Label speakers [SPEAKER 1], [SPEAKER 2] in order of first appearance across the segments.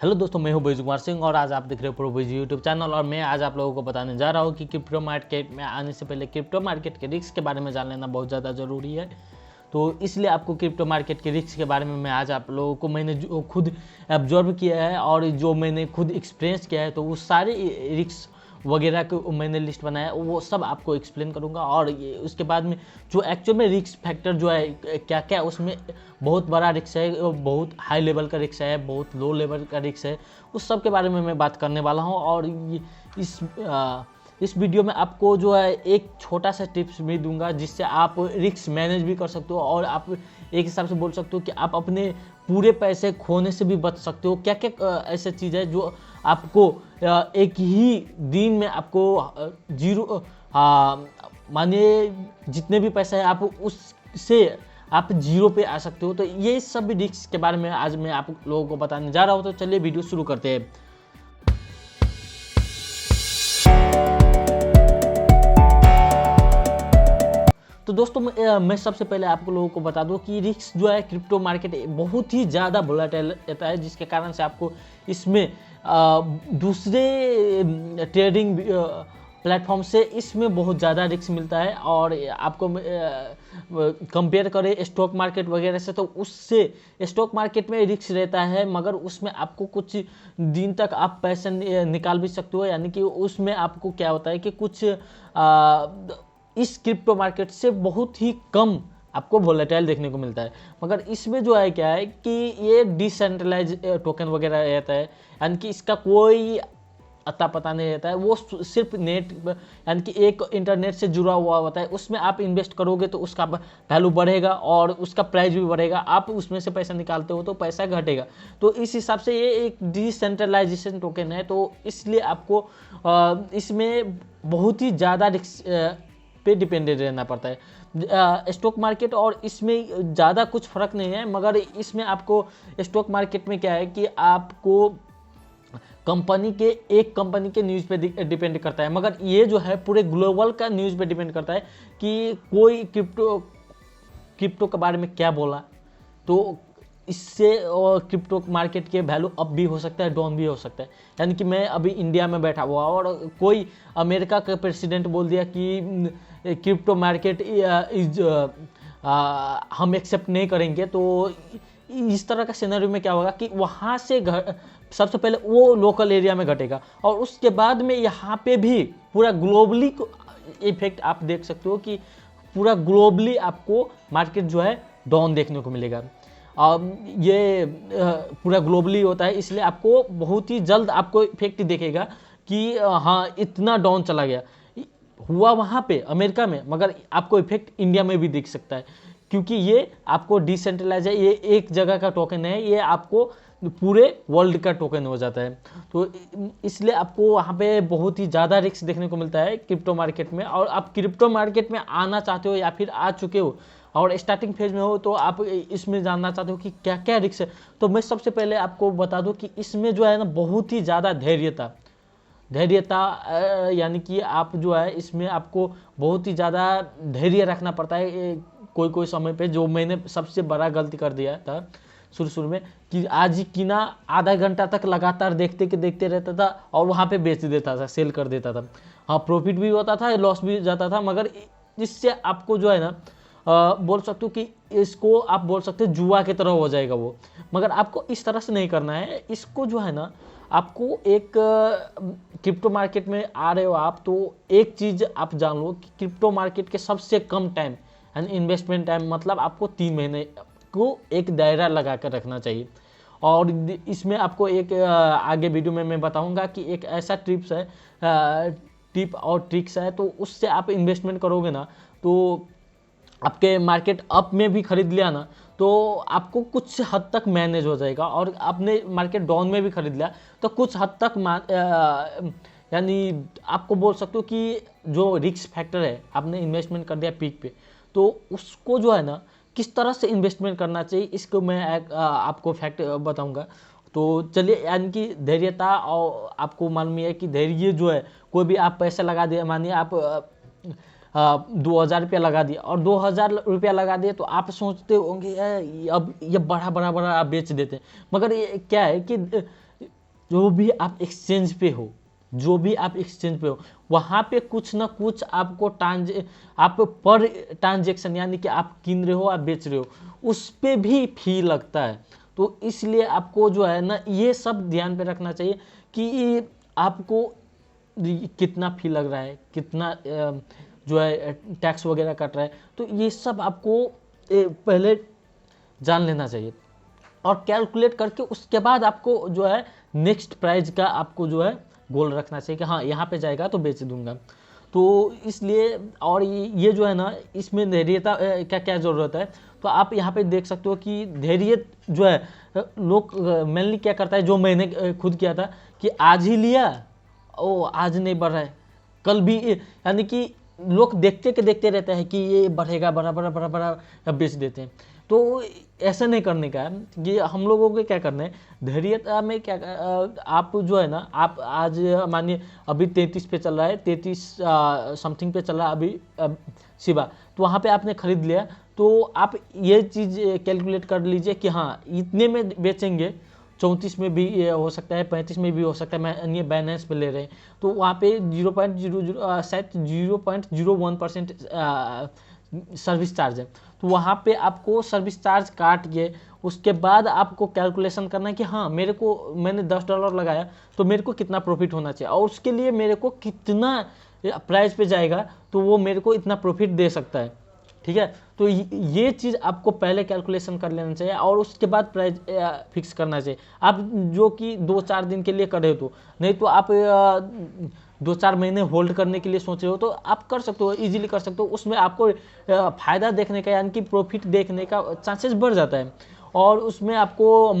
[SPEAKER 1] Hello दोस्तों, मैं हूं बैजू कुमार सिंह और आज आप देख रहे हो प्रो बैजू यूट्यूब चैनल। और मैं आज आप लोगों को बताने जा रहा हूं कि क्रिप्टो मार्केट में आने से पहले क्रिप्टो मार्केट के रिस्क के बारे में जान लेना बहुत ज़्यादा ज़रूरी है। तो इसलिए आपको क्रिप्टो मार्केट के रिस्क के बारे में मैं आज आप लोगों को मैंने जो खुद ऑब्जर्व किया है और जो मैंने खुद एक्सपीरियंस किया है, तो वो सारे रिस्क वगैरह को मैंने लिस्ट बनाया है, वो सब आपको एक्सप्लेन करूंगा। और उसके बाद में जो एक्चुअल में रिस्क फैक्टर जो है क्या क्या, उसमें बहुत बड़ा रिस्क है, बहुत हाई लेवल का रिस्क है, बहुत लो लेवल का रिस्क है, उस सब के बारे में मैं बात करने वाला हूँ। और इस वीडियो में आपको जो है एक छोटा सा टिप्स भी दूंगा जिससे आप रिस्क मैनेज भी कर सकते हो और आप एक हिसाब से बोल सकते हो कि आप अपने पूरे पैसे खोने से भी बच सकते हो। क्या क्या ऐसा चीज़ है जो आपको एक ही दिन में आपको जीरो मानिए जितने भी पैसे हैं आप उससे आप जीरो पे आ सकते हो। तो ये सब रिस्क के बारे में आज मैं आप लोगों को बताने जा रहा हूँ। तो चलिए वीडियो शुरू करते हैं। तो दोस्तों मैं सबसे पहले आप लोगों को बता दूं कि रिस्क जो है क्रिप्टो मार्केट बहुत ही ज़्यादा वोलेटाइल रहता है, जिसके कारण से आपको इसमें दूसरे ट्रेडिंग प्लेटफॉर्म से इसमें बहुत ज़्यादा रिस्क मिलता है। और आपको कंपेयर करें स्टॉक मार्केट वगैरह से, तो उससे स्टॉक मार्केट में रिस्क रहता है मगर उसमें आपको कुछ दिन तक आप पैसे निकाल भी सकते हो। यानी कि उसमें आपको क्या होता है कि कुछ इस क्रिप्टो मार्केट से बहुत ही कम आपको वोलेटाइल देखने को मिलता है। मगर इसमें जो है क्या है कि ये डिसेंट्रलाइज टोकन वगैरह रहता है, यानी कि इसका कोई अता पता नहीं रहता है। वो सिर्फ नेट यानी कि एक इंटरनेट से जुड़ा हुआ होता है। उसमें आप इन्वेस्ट करोगे तो उसका वैल्यू बढ़ेगा और उसका प्राइस भी बढ़ेगा। आप उसमें से पैसा निकालते हो तो पैसा घटेगा। तो इस हिसाब से ये एक डिसेंट्रलाइजेशन टोकन है, तो इसलिए आपको इसमें बहुत ही ज़्यादा पे डिपेंडेंट रहना पड़ता है। स्टॉक मार्केट और इसमें ज़्यादा कुछ फ़र्क नहीं है, मगर इसमें आपको स्टॉक मार्केट में क्या है कि आपको एक कंपनी के न्यूज़ पे डिपेंड करता है, मगर ये जो है पूरे ग्लोबल का न्यूज़ पे डिपेंड करता है कि कोई क्रिप्टो के बारे में क्या बोला, तो इससे और क्रिप्टो मार्केट के वैल्यू अप भी हो सकता है, डाउन भी हो सकता है। यानी कि मैं अभी इंडिया में बैठा हुआ और कोई अमेरिका का प्रेसिडेंट बोल दिया कि क्रिप्टो मार्केट इज हम एक्सेप्ट नहीं करेंगे, तो इस तरह का सिनेरियो में क्या होगा कि वहाँ से सबसे पहले वो लोकल एरिया में घटेगा और उसके बाद में यहाँ पे भी पूरा ग्लोबली इफेक्ट आप देख सकते हो कि पूरा ग्लोबली आपको मार्केट जो है डाउन देखने को मिलेगा। ये पूरा ग्लोबली होता है, इसलिए आपको बहुत ही जल्द आपको इफेक्ट दिखेगा कि हाँ इतना डाउन चला गया हुआ वहाँ पे अमेरिका में, मगर आपको इफेक्ट इंडिया में भी दिख सकता है क्योंकि ये आपको डिसेंट्रलाइज है। ये एक जगह का टोकन है, ये आपको पूरे वर्ल्ड का टोकन हो जाता है। तो इसलिए आपको वहाँ पे बहुत ही ज़्यादा रिस्क देखने को मिलता है क्रिप्टो मार्केट में। और आप क्रिप्टो मार्केट में आना चाहते हो या फिर आ चुके हो और स्टार्टिंग फेज में हो, तो आप इसमें जानना चाहते हो कि क्या क्या रिस्क है, तो मैं सबसे पहले आपको बता दूं कि इसमें जो है ना बहुत ही ज़्यादा धैर्यता यानी कि आप जो है इसमें आपको बहुत ही ज़्यादा धैर्य रखना पड़ता है कोई समय पे। जो मैंने सबसे बड़ा गलती कर दिया था शुरू में कि आज ही किना आधा घंटा तक लगातार देखते रहता था और वहाँ पे बेच देता था, सेल कर देता था। हाँ, प्रॉफिट भी होता था, लॉस भी जाता था, मगर इससे आपको जो है ना बोल सकते हो कि इसको आप बोल सकते हो जुआ की तरह हो जाएगा वो। मगर आपको इस तरह से नहीं करना है। इसको जो है ना आपको एक क्रिप्टो मार्केट में आ रहे हो आप, तो एक चीज़ आप जान लो कि क्रिप्टो मार्केट के सबसे कम टाइम यानी इन्वेस्टमेंट टाइम मतलब आपको 3 महीने को एक दायरा लगा कर रखना चाहिए। और इसमें आपको एक आगे वीडियो में मैं बताऊंगा कि एक ऐसा टिप और ट्रिक्स है, तो उससे आप इन्वेस्टमेंट करोगे ना, तो आपके मार्केट अप में भी खरीद लिया ना तो आपको कुछ हद तक मैनेज हो जाएगा। और आपने मार्केट डाउन में भी खरीद लिया तो कुछ हद तक यानी आपको बोल सकते हो कि जो रिस्क फैक्टर है, आपने इन्वेस्टमेंट कर दिया पीक पे, तो उसको जो है ना किस तरह से इन्वेस्टमेंट करना चाहिए इसको मैं आपको फैक्ट बताऊंगा। तो चलिए, यानी कि धैर्यता, और आपको मालूम है कि धैर्य जो है कोई भी आप पैसा लगा दिया, मानिए आप 2,000 रुपया लगा दिया और 2,000 रुपया लगा दिए तो आप सोचते होंगे अब ये बड़ा बड़ा बड़ा आप बेच देते हैं, मगर ये क्या है कि जो भी आप एक्सचेंज पे हो, जो भी आप एक्सचेंज पे हो, वहाँ पे कुछ ना कुछ आपको आप पर ट्रांजेक्शन यानी कि आप किन रहे हो आप बेच रहे हो उस पे भी फी लगता है। तो इसलिए आपको जो है ना ये सब ध्यान पे रखना चाहिए कि आपको कितना फी लग रहा है, कितना जो है टैक्स वगैरह कट रहा है, तो ये सब आपको पहले जान लेना चाहिए और कैलकुलेट करके उसके बाद आपको जो है नेक्स्ट प्राइस का आपको जो है गोल रखना चाहिए कि हाँ यहाँ पे जाएगा तो बेच दूंगा। तो इसलिए और ये जो है ना इसमें धैर्यता क्या क्या ज़रूरत है, तो आप यहाँ पे देख सकते हो कि धैर्य जो है लोग मेनली क्या करता है, जो मैंने खुद किया था कि आज ही लिया, ओ आज नहीं बढ़ रहा है कल भी, यानी कि लोग देखते के देखते रहते हैं कि ये बढ़ेगा बड़ा बड़ा बड़ा बड़ा बेच देते हैं। तो ऐसा नहीं करने का है, ये हम लोगों को क्या करना है धैर्यता में क्या आप जो है ना आप आज मानिए अभी 33 पे चल रहा है, 33 समथिंग पे चल रहा है अभी शिवा, तो वहाँ पे आपने खरीद लिया तो आप ये चीज़ कैलकुलेट कर लीजिए कि हाँ इतने में बेचेंगे, 34 में भी ये हो सकता है, 35 में भी हो सकता है, मैं ये बैलेंस पे ले रहे हैं तो वहाँ पे 0.00 शायद 0.01% सर्विस चार्ज है। तो वहाँ पे आपको सर्विस चार्ज काट के उसके बाद आपको कैलकुलेशन करना है कि हाँ मैंने $10 लगाया तो मेरे को कितना प्रॉफिट होना चाहिए और उसके लिए मेरे को कितना प्राइस पे जाएगा तो वो मेरे को इतना प्रॉफिट दे सकता है। ठीक है, तो ये चीज़ आपको पहले कैलकुलेशन कर लेना चाहिए और उसके बाद प्राइस फिक्स करना चाहिए। आप जो कि 2-4 दिन के लिए करे तो, नहीं तो आप 2-4 महीने होल्ड करने के लिए सोच रहे हो तो आप कर सकते हो, इजीली कर सकते हो, उसमें आपको फ़ायदा देखने का यानी कि प्रॉफिट देखने का चांसेस बढ़ जाता है और उसमें आपको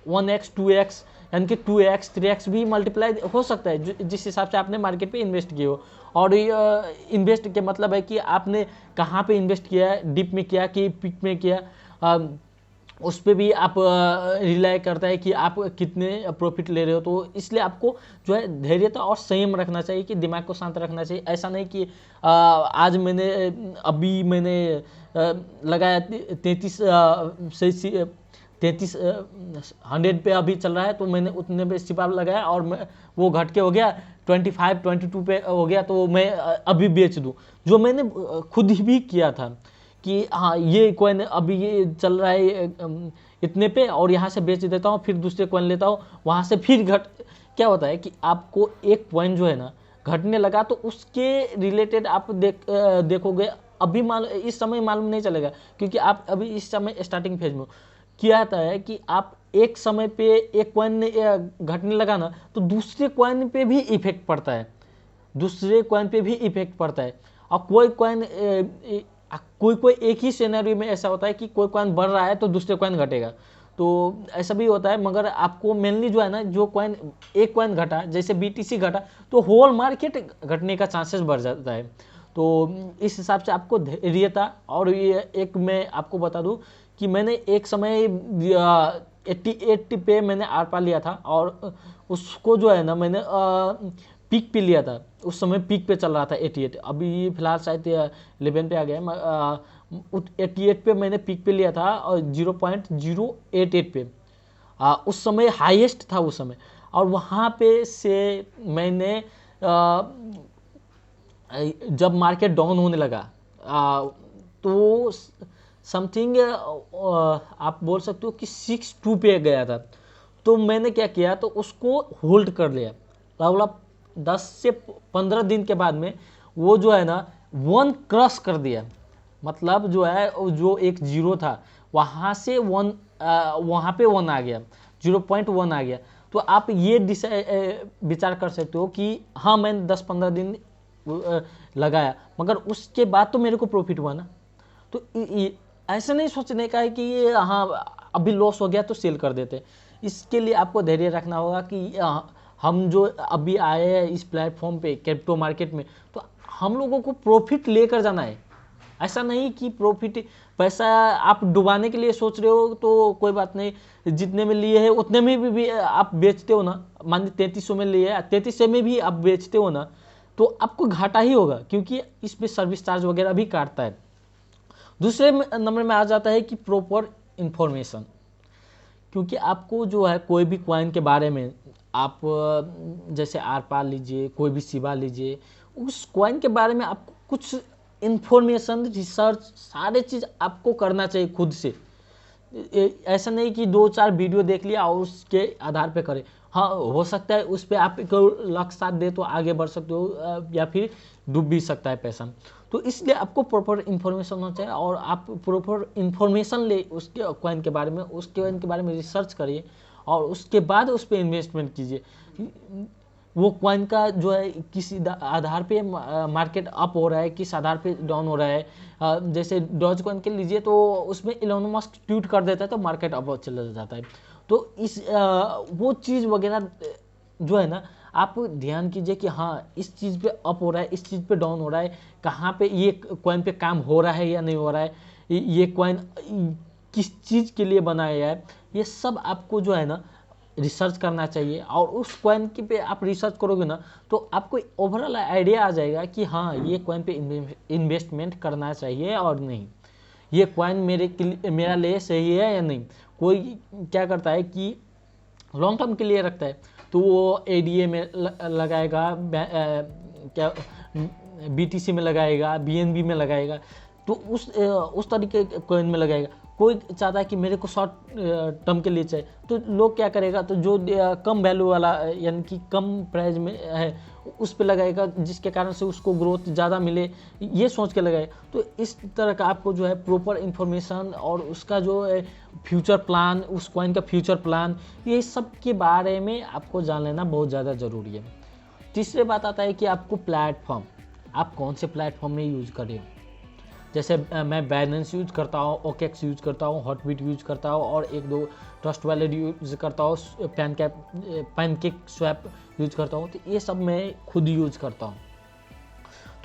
[SPEAKER 1] 1x 2x यानी कि 2x 3x भी मल्टीप्लाई हो सकता है जिस हिसाब से आपने मार्केट पे इन्वेस्ट किए हो। और इन्वेस्ट के मतलब है कि आपने कहाँ पे इन्वेस्ट किया है, डिप में किया कि पिक में किया, उस पर भी आप रिलाई करता है कि आप कितने प्रॉफिट ले रहे हो। तो इसलिए आपको जो है धैर्यता और संयम रखना चाहिए कि दिमाग को शांत रखना चाहिए। ऐसा नहीं कि आज अभी मैंने लगाया 33 से 100 पे अभी चल रहा है तो मैंने उतने पे सिपा लगाया और वो घट के हो गया 25-22 पे हो गया तो मैं अभी बेच दूं, जो मैंने खुद ही किया था कि हाँ ये कॉइन अभी ये चल रहा है इतने पे और यहाँ से बेच देता हूँ, फिर दूसरे कॉइन लेता हूँ, वहाँ से फिर क्या होता है कि आपको एक कॉइन जो है ना घटने लगा तो उसके रिलेटेड आप देखोगे अभी इस समय मालूम नहीं चलेगा क्योंकि आप अभी इस समय स्टार्टिंग फेज में हो। क्या आता है कि आप एक समय पे एक कॉइन घटने लगा ना तो दूसरे कॉइन पे भी इफेक्ट पड़ता है, दूसरे कॉइन पे भी इफेक्ट पड़ता है। और कोई एक ही सिनेरियो में ऐसा होता है कि कोई कॉइन बढ़ रहा है तो दूसरे कॉइन घटेगा, तो ऐसा भी होता है। मगर आपको मेनली जो है ना जो कॉइन एक कॉइन घटा जैसे BTC घटा तो होल मार्केट घटने का चांसेस बढ़ जाता है। तो इस हिसाब से आपको धैर्यता और ये एक मैं आपको बता दूं कि मैंने एक समय 80 पे मैंने आर पा लिया था और उसको जो है ना मैंने पीक पे लिया था, उस समय पीक पे चल रहा था 88, अभी फिलहाल शायद 11 पे आ गया। 88 पे मैंने पीक पे लिया था और 0.088 पे उस समय हाईएस्ट था उस समय। और वहाँ पे से मैंने जब मार्केट डाउन होने लगा तो समथिंग आप बोल सकते हो कि 6.2 पे गया था, तो मैंने क्या किया तो उसको होल्ड कर लिया। मतलब 10 से 15 दिन के बाद में वो जो है ना 1 क्रॉस कर दिया, मतलब जो है जो एक 0 था वहाँ से 1 वहाँ पे 1 आ गया, 0.1 आ गया। तो आप ये विचार कर सकते हो कि हाँ मैंने 10-15 दिन लगाया मगर उसके बाद तो मेरे को प्रॉफिट हुआ ना। तो ऐसा नहीं सोचने का है कि ये हाँ अभी लॉस हो गया तो सेल कर देते। इसके लिए आपको धैर्य रखना होगा कि हम जो अभी आए हैं इस प्लेटफॉर्म पे क्रिप्टो मार्केट में तो हम लोगों को प्रॉफिट लेकर जाना है। ऐसा नहीं कि प्रॉफिट पैसा आप डुबाने के लिए सोच रहे हो तो कोई बात नहीं, जितने में लिए है उतने में भी आप बेचते हो ना, मान ली 3300 में लिए 3300 में भी आप बेचते हो ना तो आपको घाटा ही होगा, क्योंकि इस पे सर्विस चार्ज वगैरह भी काटता है। दूसरे नंबर में आ जाता है कि प्रॉपर इन्फॉर्मेशन, क्योंकि आपको जो है कोई भी कॉइन के बारे में आप जैसे आर पार लीजिए, कोई भी सिवा लीजिए, उस कॉइन के बारे में आपको कुछ इन्फॉर्मेशन, रिसर्च, सारे चीज़ आपको करना चाहिए खुद से। ऐसा नहीं कि 2-4 वीडियो देख लिया और उसके आधार पे करें। हाँ, हो सकता है उस पर आपको लक साथ दे तो आगे बढ़ सकते हो, या फिर डूब भी सकता है पैसा। तो इसलिए आपको प्रॉपर इन्फॉर्मेशन होना चाहिए, और आप प्रॉपर इन्फॉर्मेशन ले उसके कॉइन के बारे में, उसके कॉइन के बारे में रिसर्च करिए, और उसके बाद उस पर इन्वेस्टमेंट कीजिए। वो कॉइन का जो है किस आधार पे मार्केट अप हो रहा है, किस आधार पे डाउन हो रहा है। जैसे डॉज कॉइन के लीजिए तो उसमें इलोन मस्क ट्वीट कर देता है तो मार्केट अप चला जाता है। तो इस वो चीज़ वगैरह जो है ना, आप ध्यान कीजिए कि हाँ इस चीज़ पे अप हो रहा है, इस चीज़ पे डाउन हो रहा है, कहाँ पे ये कॉइन पे काम हो रहा है या नहीं हो रहा है, ये कॉइन किस चीज़ के लिए बनाया है, ये सब आपको जो है ना रिसर्च करना चाहिए। और उस कॉइन की पे आप रिसर्च करोगे ना तो आपको ओवरऑल आइडिया आ जाएगा कि हाँ ये कॉइन पे इन्वेस्टमेंट करना चाहिए और नहीं, ये कॉइन मेरा लिए सही है या नहीं। कोई क्या करता है कि लॉन्ग टर्म के लिए रखता है, तो वो एडीए में लगाएगा, क्या बीटीसी में लगाएगा, बीएनबी में लगाएगा, तो उस तरीके के कॉइन में लगाएगा। कोई चाहता है कि मेरे को शॉर्ट टर्म के लिए चाहिए, तो लोग क्या करेगा, तो जो कम वैल्यू वाला यानी कि कम प्राइस में है उस पे लगाएगा, जिसके कारण से उसको ग्रोथ ज़्यादा मिले, ये सोच के लगाए। तो इस तरह का आपको जो है प्रॉपर इन्फॉर्मेशन और उसका जो है फ्यूचर प्लान, उस कॉइन का फ्यूचर प्लान, ये सब के बारे में आपको जान लेना बहुत ज़्यादा ज़रूरी है। तीसरे बात आता है कि आपको प्लेटफॉर्म, आप कौन से प्लेटफॉर्म में यूज़ करें। जैसे मैं बाइनेंस यूज करता हूँ, ओकेक्स यूज करता हूँ, हॉटबिट यूज करता हूँ, और 1-2 ट्रस्ट वैलेट यूज करता हूँ, पैनकेक स्वैप यूज करता हूँ। तो ये सब मैं खुद यूज करता हूँ।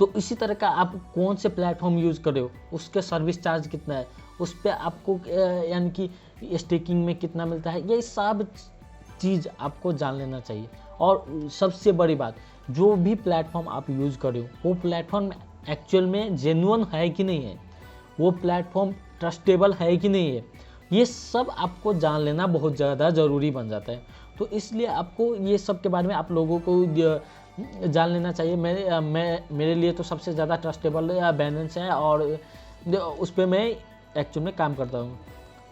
[SPEAKER 1] तो इसी तरह का आप कौन से प्लेटफॉर्म यूज़ कर रहे हो, उसके सर्विस चार्ज कितना है, उस पर आपको यानी कि स्टेकिंग में कितना मिलता है, ये सब चीज़ आपको जान लेना चाहिए। और सबसे बड़ी बात, जो भी प्लेटफॉर्म आप यूज़ कर रहे हो वो प्लेटफॉर्म एक्चुअल में जेन्युइन है कि नहीं है, वो प्लेटफॉर्म ट्रस्टेबल है कि नहीं है, ये सब आपको जान लेना बहुत ज़्यादा ज़रूरी बन जाता है। तो इसलिए आपको ये सब के बारे में आप लोगों को जान लेना चाहिए। मेरे लिए तो सबसे ज़्यादा ट्रस्टेबल बाइनेंस है, और उस पर मैं एक्चुअल में काम करता हूँ,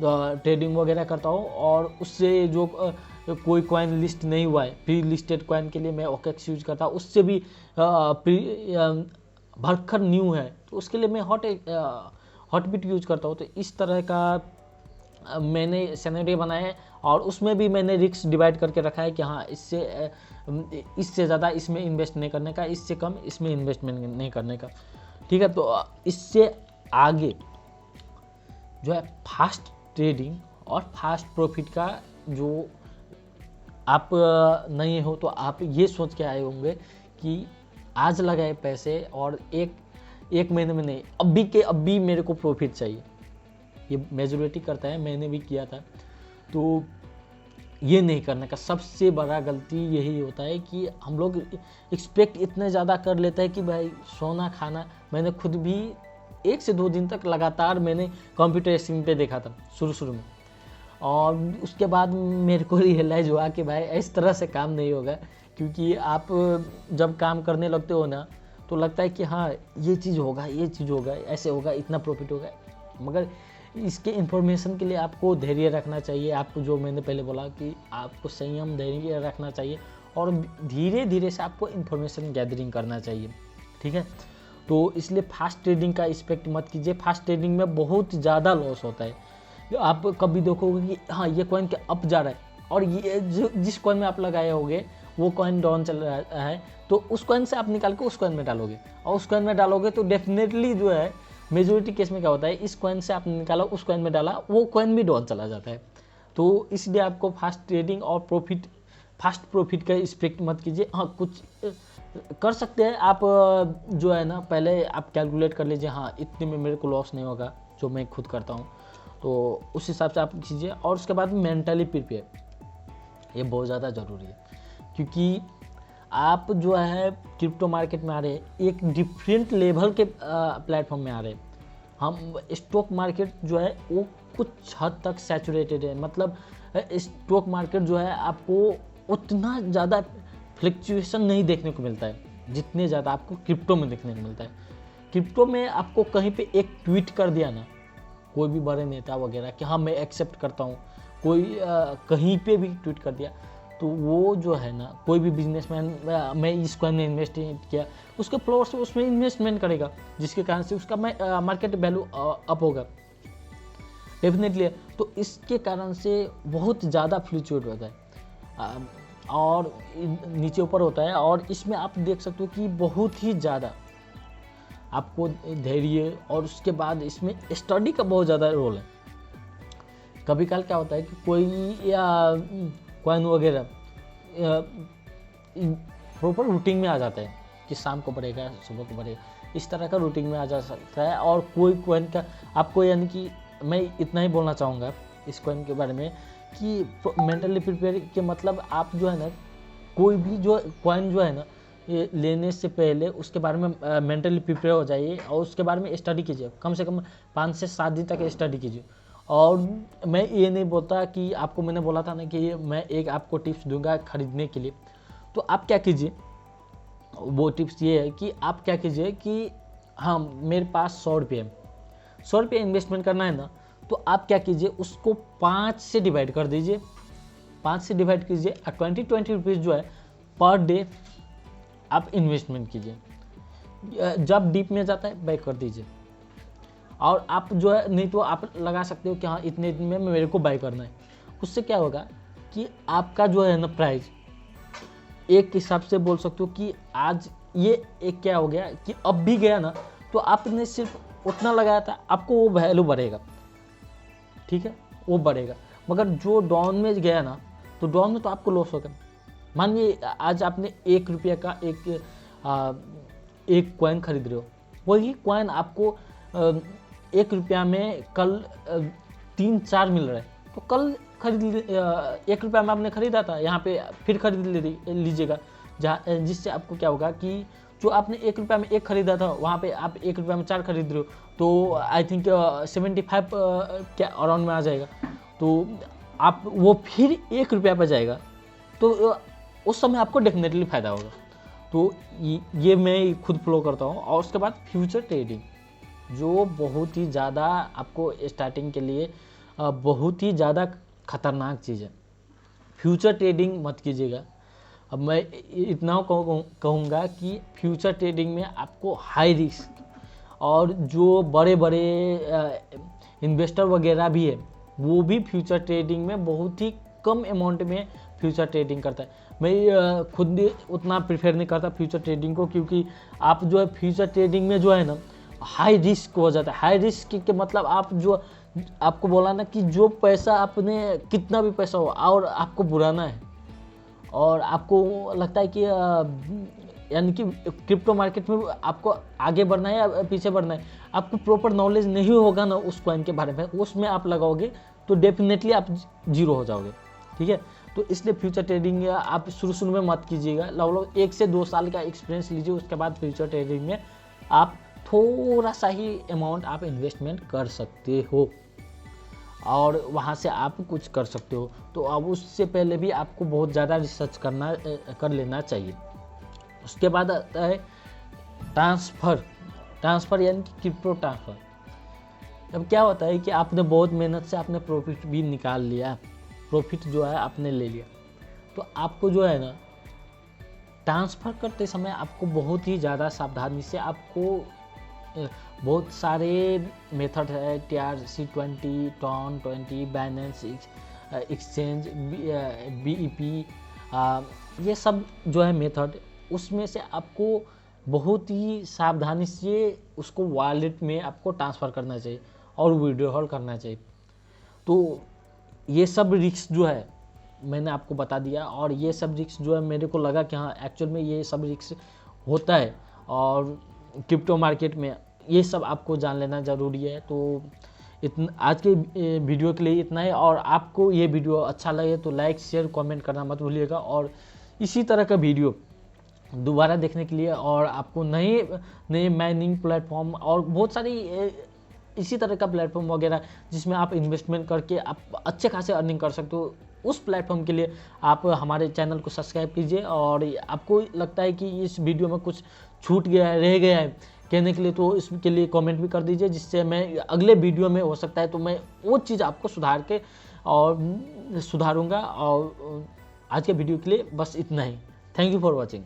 [SPEAKER 1] ट्रेडिंग वगैरह करता हूँ। और उससे जो कोई कॉइन लिस्ट नहीं हुआ है, प्री लिस्टेड कॉइन के लिए मैं ओकेक्स यूज करता हूँ, उससे भी भरखर न्यू है तो उसके लिए मैं हॉटबिट यूज करता हूँ। तो इस तरह का मैंने सिनेरियो बनाया है, और उसमें भी मैंने रिस्क डिवाइड करके रखा है कि हाँ इससे ज़्यादा इसमें इन्वेस्ट नहीं करने का, इससे कम इसमें इन्वेस्टमेंट नहीं करने का। ठीक है, तो इससे आगे जो है फास्ट ट्रेडिंग और फास्ट प्रॉफिट का जो आप नहीं हो, तो आप ये सोच के आए होंगे कि आज लगाए पैसे और एक महीने में नहीं, अभी के अभी मेरे को प्रॉफिट चाहिए। ये मेजॉरिटी करता है, मैंने भी किया था। तो ये नहीं करने का सबसे बड़ा गलती यही होता है कि हम लोग एक्सपेक्ट इतने ज़्यादा कर लेते हैं कि भाई सोना खाना। मैंने खुद भी 1 से 2 दिन तक लगातार मैंने कंप्यूटर स्क्रीन पे देखा था शुरू में, और उसके बाद मेरे को रियलाइज़ हुआ कि भाई इस तरह से काम नहीं होगा। क्योंकि आप जब काम करने लगते हो ना तो लगता है कि हाँ ये चीज़ होगा, ये चीज़ होगा, ऐसे होगा, इतना प्रॉफिट होगा, मगर इसके इन्फॉर्मेशन के लिए आपको धैर्य रखना चाहिए। आपको जो मैंने पहले बोला कि आपको संयम धैर्य रखना चाहिए, और धीरे धीरे से आपको इन्फॉर्मेशन गैदरिंग करना चाहिए। ठीक है, तो इसलिए फास्ट ट्रेडिंग का एक्सपेक्ट मत कीजिए। फास्ट ट्रेडिंग में बहुत ज़्यादा लॉस होता है। आप कभी देखोगे कि हाँ ये कॉइन के अप जा रहा है, और ये जिस कॉइन में आप लगाए होगे वो कॉइन डाउन चल रहा है, तो उस कॉइन से आप निकाल के उस कॉइन में डालोगे, और उस कॉइन में डालोगे तो डेफिनेटली जो है मेजॉरिटी केस में क्या होता है, इस कॉइन से आपने निकाला उस कॉइन में डाला, वो कॉइन भी डाउन चला जाता है। तो इसलिए आपको फास्ट ट्रेडिंग और फास्ट प्रॉफिट का एक्सपेक्ट मत कीजिए। हाँ कुछ कर सकते हैं आप, जो है ना पहले आप कैलकुलेट कर लीजिए, हाँ इतने में मेरे को लॉस नहीं होगा, जो मैं खुद करता हूँ, तो उस हिसाब से आप कीजिए। और उसके बाद मेंटली प्रिपेयर, ये बहुत ज़्यादा ज़रूरी है, क्योंकि आप जो है क्रिप्टो मार्केट में आ रहे हैं, एक डिफरेंट लेवल के प्लेटफॉर्म में आ रहे हैं। हम स्टॉक मार्केट जो है वो कुछ हद तक सैचुरेटेड है, मतलब स्टॉक मार्केट जो है आपको उतना ज़्यादा फ्लक्चुएशन नहीं देखने को मिलता है जितने ज़्यादा आपको क्रिप्टो में देखने को मिलता है। क्रिप्टो में आपको कहीं पे एक ट्वीट कर दिया ना कोई भी बड़े नेता वगैरह कि हाँ मैं एक्सेप्ट करता हूँ, कोई कहीं पे भी ट्वीट कर दिया तो वो जो है ना, कोई भी बिजनेसमैन मैं इस कॉइन में इन्वेस्ट किया, उसके फ्लोर से उसमें इन्वेस्टमेंट करेगा, जिसके कारण से उसका मार्केट वैल्यू अप होगा डेफिनेटली। तो इसके कारण से बहुत ज़्यादा फ्लक्चुएट होता है और नीचे ऊपर होता है। और इसमें आप देख सकते हो कि बहुत ही ज़्यादा आपको धैर्य और उसके बाद इसमें स्टडी का बहुत ज़्यादा रोल है। कभी काल क्या होता है कि कोई या कॉइन वगैरह प्रॉपर रूटीन में आ जाता है कि शाम को बढ़ेगा सुबह को बढ़ेगा, इस तरह का रूटीन में आ जा सकता है। और कोई कॉइन का आपको, यानी कि मैं इतना ही बोलना चाहूँगा इस कॉइन के बारे में कि मेंटली प्रिपेयर के मतलब आप जो है ना, कोई भी जो कॉइन जो है ना ये लेने से पहले उसके बारे में मेंटली प्रिपेयर हो जाइए और उसके बारे में स्टडी कीजिए, कम से कम 5 से 7 दिन तक स्टडी कीजिए। और मैं ये नहीं बोलता कि आपको, मैंने बोला था ना कि मैं एक आपको टिप्स दूंगा खरीदने के लिए, तो आप क्या कीजिए, वो टिप्स ये है कि आप क्या कीजिए कि हाँ मेरे पास 100 रुपये है, 100 रुपये इन्वेस्टमेंट करना है ना, तो आप क्या कीजिए उसको 5 से डिवाइड कर दीजिए, 5 से डिवाइड कीजिए और 20 रुपीज़ जो है पर डे आप इन्वेस्टमेंट कीजिए। जब डीप में जाता है बाय कर दीजिए। और आप जो है, नहीं तो आप लगा सकते हो कि हाँ इतने दिन में मेरे को बाय करना है। उससे क्या होगा कि आपका जो है ना प्राइस एक हिसाब से बोल सकते हो कि आज ये एक क्या हो गया कि अब भी गया ना, तो आपने सिर्फ उतना लगाया था, आपको वो वैल्यू बढ़ेगा, ठीक है वो बढ़ेगा। मगर जो डाउन में गया ना, तो डाउन में तो आपको लॉस होगा। मानिए आज आपने 1 रुपये का एक कॉइन खरीद रहे हो, वही कॉइन आपको 1 रुपया में कल 3-4 मिल रहा है, तो कल खरीद 1 रुपया में आपने खरीदा था, यहाँ पे फिर खरीद लीजिएगा, जहाँ जिससे आपको क्या होगा कि जो आपने 1 रुपया में 1 खरीदा था, वहाँ पे आप 1 रुपया में 4 खरीद रहे हो, तो आई थिंक 75 क्या अराउंड में आ जाएगा। तो आप वो फिर 1 रुपया पर जाएगा, तो उस समय आपको डेफिनेटली फ़ायदा होगा। तो ये मैं खुद फॉलो करता हूँ। और उसके बाद फ्यूचर ट्रेडिंग, जो बहुत ही ज़्यादा आपको स्टार्टिंग के लिए बहुत ही ज़्यादा खतरनाक चीज़ है। फ्यूचर ट्रेडिंग मत कीजिएगा। अब मैं इतना कहूँगा कि फ्यूचर ट्रेडिंग में आपको हाई रिस्क, और जो बड़े बड़े इन्वेस्टर वगैरह भी है वो भी फ्यूचर ट्रेडिंग में बहुत ही कम अमाउंट में फ्यूचर ट्रेडिंग करता है। मैं खुद उतना प्रेफर नहीं करता फ्यूचर ट्रेडिंग को, क्योंकि आप जो है फ्यूचर ट्रेडिंग में जो है ना हाई रिस्क हो जाता है। हाई रिस्क के मतलब आप जो आपको बोला ना कि जो पैसा आपने कितना भी पैसा हो और आपको बुराना है और आपको लगता है कि यानी कि क्रिप्टो मार्केट में आपको आगे बढ़ना है या पीछे बढ़ना है, आपको प्रॉपर नॉलेज नहीं होगा ना उस कॉइन के बारे में, उसमें आप लगाओगे तो डेफिनेटली आप जीरो हो जाओगे, ठीक है। तो इसलिए फ्यूचर ट्रेडिंग आप शुरू में मत कीजिएगा। लगभग 1 से 2 साल का एक्सपीरियंस लीजिए, उसके बाद फ्यूचर ट्रेडिंग में आप थोड़ा सा ही अमाउंट आप इन्वेस्टमेंट कर सकते हो और वहाँ से आप कुछ कर सकते हो। तो अब उससे पहले भी आपको बहुत ज़्यादा रिसर्च कर लेना चाहिए। उसके बाद आता है ट्रांसफ़र यानी कि क्रिप्टो ट्रांसफ़र। अब क्या होता है कि आपने बहुत मेहनत से आपने प्रॉफिट भी निकाल लिया, प्रॉफिट जो है आपने ले लिया, तो आपको जो है ना ट्रांसफ़र करते समय आपको बहुत ही ज़्यादा सावधानी से, आपको बहुत सारे मेथड है, TRC20, TON20, Binance exchange, BEP, ये सब जो है मेथड, उसमें से आपको बहुत ही सावधानी से उसको वॉलेट में आपको ट्रांसफ़र करना चाहिए और विड्रॉल करना चाहिए। तो ये सब रिस्क जो है मैंने आपको बता दिया, और ये सब रिस्क जो है मेरे को लगा कि हाँ एक्चुअल में ये सब रिस्क होता है और क्रिप्टो मार्केट में ये सब आपको जान लेना ज़रूरी है। तो आज के वीडियो के लिए इतना है, और आपको ये वीडियो अच्छा लगे तो लाइक शेयर कमेंट करना मत भूलिएगा। और इसी तरह का वीडियो दोबारा देखने के लिए, और आपको नए नए माइनिंग प्लेटफॉर्म और बहुत सारी इसी तरह का प्लेटफॉर्म वगैरह जिसमें आप इन्वेस्टमेंट करके आप अच्छे खासे अर्निंग कर सकते हो, उस प्लेटफॉर्म के लिए आप हमारे चैनल को सब्सक्राइब कीजिए। और आपको लगता है कि इस वीडियो में कुछ छूट गया है, रह गया है कहने के लिए, तो इसके लिए कमेंट भी कर दीजिए, जिससे मैं अगले वीडियो में हो सकता है तो मैं वो चीज़ आपको सुधार के और सुधारूँगा। और आज के वीडियो के लिए बस इतना ही। Thank you for watching.